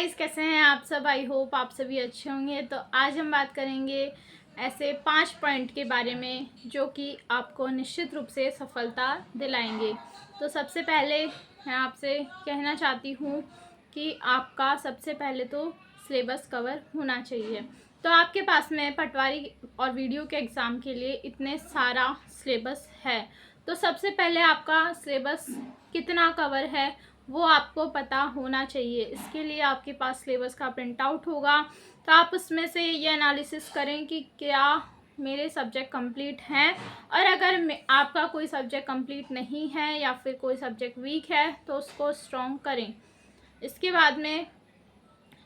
Guys, कैसे हैं आप सब। आई होप आप सभी अच्छे होंगे। तो आज हम बात करेंगे ऐसे 5 पॉइंट के बारे में जो कि आपको निश्चित रूप से सफलता दिलाएंगे। तो सबसे पहले मैं आपसे कहना चाहती हूँ कि आपका सबसे पहले तो सिलेबस कवर होना चाहिए। तो आपके पास में पटवारी और वीडियो के एग्ज़ाम के लिए इतने सारा सिलेबस है, तो सबसे पहले आपका सिलेबस कितना कवर है वो आपको पता होना चाहिए। इसके लिए आपके पास सिलेबस का प्रिंट आउट होगा, तो आप उसमें से ये एनालिसिस करें कि क्या मेरे सब्जेक्ट कंप्लीट हैं, और अगर आपका कोई सब्जेक्ट कंप्लीट नहीं है या फिर कोई सब्जेक्ट वीक है तो उसको स्ट्रॉन्ग करें। इसके बाद में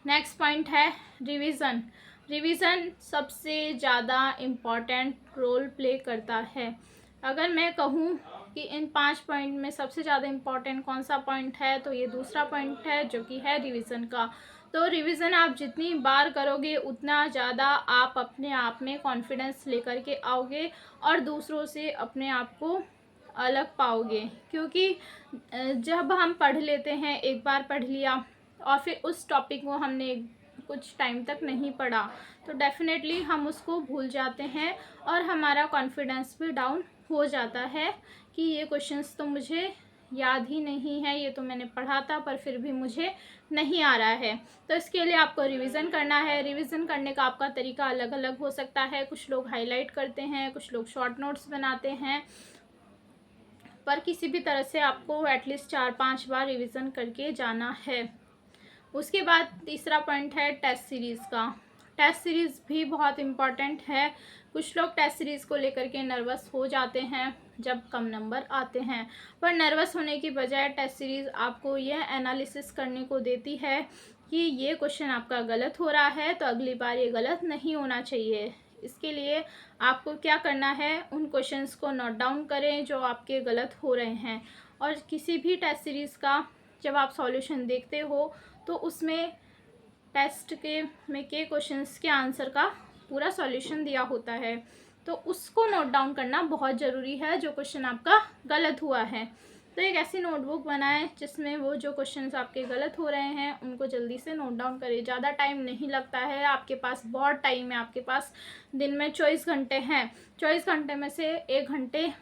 नेक्स्ट पॉइंट है रिवीजन। रिवीजन सबसे ज़्यादा इम्पॉर्टेंट रोल प्ले करता है। अगर मैं कहूँ कि इन 5 पॉइंट में सबसे ज़्यादा इम्पॉर्टेंट कौन सा पॉइंट है, तो ये दूसरा पॉइंट है जो कि है रिवीजन का। तो रिवीजन आप जितनी बार करोगे उतना ज़्यादा आप अपने आप में कॉन्फिडेंस लेकर के आओगे और दूसरों से अपने आप को अलग पाओगे। क्योंकि जब हम पढ़ लेते हैं, एक बार पढ़ लिया और फिर उस टॉपिक को हमने कुछ टाइम तक नहीं पढ़ा, तो डेफिनेटली हम उसको भूल जाते हैं और हमारा कॉन्फिडेंस भी डाउन हो जाता है कि ये क्वेश्चंस तो मुझे याद ही नहीं है, ये तो मैंने पढ़ा था पर फिर भी मुझे नहीं आ रहा है। तो इसके लिए आपको रिवीजन करना है। रिवीजन करने का आपका तरीका अलग अलग हो सकता है। कुछ लोग हाईलाइट करते हैं, कुछ लोग शॉर्ट नोट्स बनाते हैं, पर किसी भी तरह से आपको एटलीस्ट 4-5 बार रिवीजन करके जाना है। उसके बाद तीसरा पॉइंट है टेस्ट सीरीज़ का। टेस्ट सीरीज़ भी बहुत इम्पॉर्टेंट है। कुछ लोग टेस्ट सीरीज़ को लेकर के नर्वस हो जाते हैं जब कम नंबर आते हैं, पर नर्वस होने की बजाय टेस्ट सीरीज़ आपको यह एनालिसिस करने को देती है कि ये क्वेश्चन आपका गलत हो रहा है, तो अगली बार ये गलत नहीं होना चाहिए। इसके लिए आपको क्या करना है, उन क्वेश्चंस को नोट डाउन करें जो आपके गलत हो रहे हैं। और किसी भी टेस्ट सीरीज़ का जब आप सॉल्यूशन देखते हो तो उसमें टेस्ट के क्वेश्चंस के आंसर का पूरा सॉल्यूशन दिया होता है, तो उसको नोट डाउन करना बहुत ज़रूरी है जो क्वेश्चन आपका गलत हुआ है। तो एक ऐसी नोटबुक बनाएं जिसमें वो जो क्वेश्चंस आपके गलत हो रहे हैं उनको जल्दी से नोट डाउन करें। ज़्यादा टाइम नहीं लगता है, आपके पास बहुत टाइम है। आपके पास दिन में 24 घंटे हैं। 24 घंटे में से 1 घंटे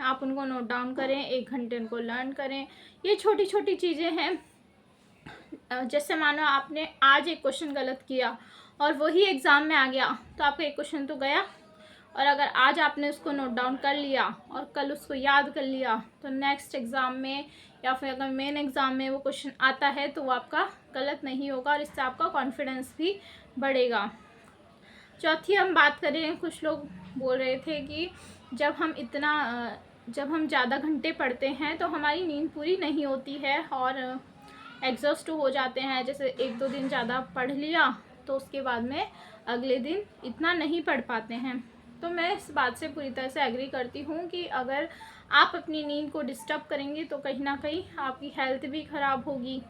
आप उनको नोट डाउन करें, 1 घंटे उनको लर्न करें। ये छोटी छोटी चीज़ें हैं। जैसे मानो आपने आज एक क्वेश्चन गलत किया और वही एग्ज़ाम में आ गया, तो आपका एक क्वेश्चन तो गया। और अगर आज आपने उसको नोट डाउन कर लिया और कल उसको याद कर लिया, तो नेक्स्ट एग्ज़ाम में या फिर अगर मेन एग्ज़ाम में वो क्वेश्चन आता है तो वो आपका गलत नहीं होगा और इससे आपका कॉन्फिडेंस भी बढ़ेगा। चौथी हम बात करें, कुछ लोग बोल रहे थे कि जब हम ज़्यादा घंटे पढ़ते हैं तो हमारी नींद पूरी नहीं होती है और एग्जॉस्ट हो जाते हैं। जैसे 1-2 दिन ज़्यादा पढ़ लिया तो उसके बाद में अगले दिन इतना नहीं पढ़ पाते हैं। तो मैं इस बात से पूरी तरह से एग्री करती हूँ कि अगर आप अपनी नींद को डिस्टर्ब करेंगे तो कहीं ना कहीं आपकी हेल्थ भी ख़राब होगी।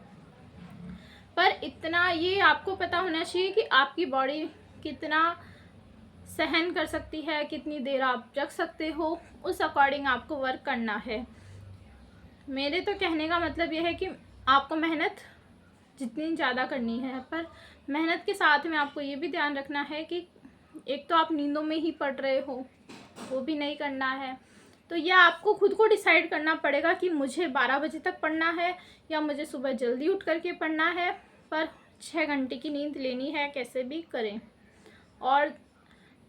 पर इतना ये आपको पता होना चाहिए कि आपकी बॉडी कितना सहन कर सकती है, कितनी देर आप जग सकते हो, उस अकॉर्डिंग आपको वर्क करना है। मेरे तो कहने का मतलब यह है कि आपको मेहनत जितनी ज़्यादा करनी है, पर मेहनत के साथ में आपको ये भी ध्यान रखना है कि एक तो आप नींदों में ही पढ़ रहे हो, वो भी नहीं करना है। तो यह आपको खुद को डिसाइड करना पड़ेगा कि मुझे 12 बजे तक पढ़ना है या मुझे सुबह जल्दी उठ करके पढ़ना है, पर 6 घंटे की नींद लेनी है, कैसे भी करें। और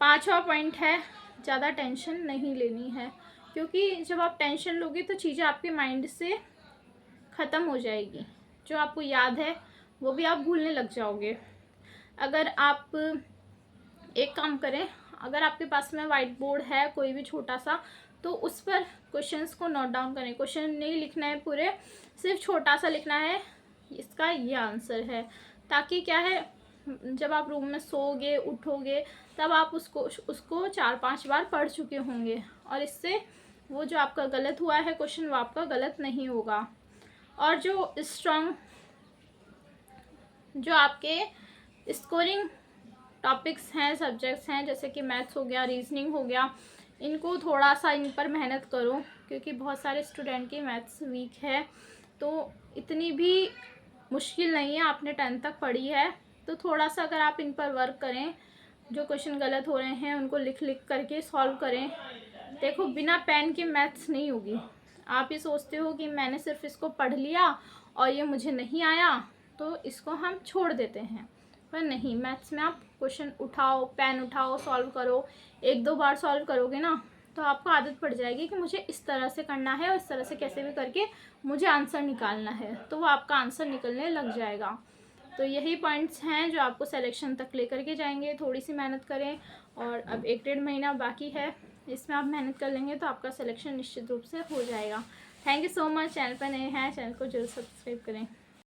5वां पॉइंट है ज़्यादा टेंशन नहीं लेनी है, क्योंकि जब आप टेंशन लोगे तो चीज़ें आपके माइंड से ख़त्म हो जाएगी। जो आपको याद है वो भी आप भूलने लग जाओगे। अगर आप एक काम करें, अगर आपके पास में वाइट बोर्ड है कोई भी छोटा सा, तो उस पर क्वेश्चंस को नोट डाउन करें। क्वेश्चन नहीं लिखना है पूरे, सिर्फ छोटा सा लिखना है, इसका ये आंसर है। ताकि क्या है, जब आप रूम में सोओगे उठोगे तब आप उसको 4-5 बार पढ़ चुके होंगे और इससे वो जो आपका गलत हुआ है क्वेश्चन वो आपका गलत नहीं होगा। और जो आपके स्कोरिंग टॉपिक्स हैं, सब्जेक्ट्स हैं, जैसे कि मैथ्स हो गया, रीजनिंग हो गया, इनको थोड़ा सा इन पर मेहनत करो, क्योंकि बहुत सारे स्टूडेंट की मैथ्स वीक है। तो इतनी भी मुश्किल नहीं है, आपने 10th तक पढ़ी है तो थोड़ा सा अगर आप इन पर वर्क करें, जो क्वेश्चन गलत हो रहे हैं उनको लिख लिख करके सॉल्व करें। देखो बिना पेन के मैथ्स नहीं होगी। आप ये सोचते हो कि मैंने सिर्फ इसको पढ़ लिया और ये मुझे नहीं आया तो इसको हम छोड़ देते हैं, पर नहीं, मैथ्स में आप क्वेश्चन उठाओ, पेन उठाओ, सॉल्व करो। 1-2 बार सॉल्व करोगे ना तो आपको आदत पड़ जाएगी कि मुझे इस तरह से करना है और इस तरह से कैसे भी करके मुझे आंसर निकालना है, तो वो आपका आंसर निकलने लग जाएगा। तो यही पॉइंट्स हैं जो आपको सिलेक्शन तक लेकर के जाएंगे। थोड़ी सी मेहनत करें और अब 1-1.5 महीना बाकी है, इसमें आप मेहनत कर लेंगे तो आपका सिलेक्शन निश्चित रूप से हो जाएगा। Thank you so much. Channel पर नए हैं, चैनल को जरूर सब्सक्राइब करें।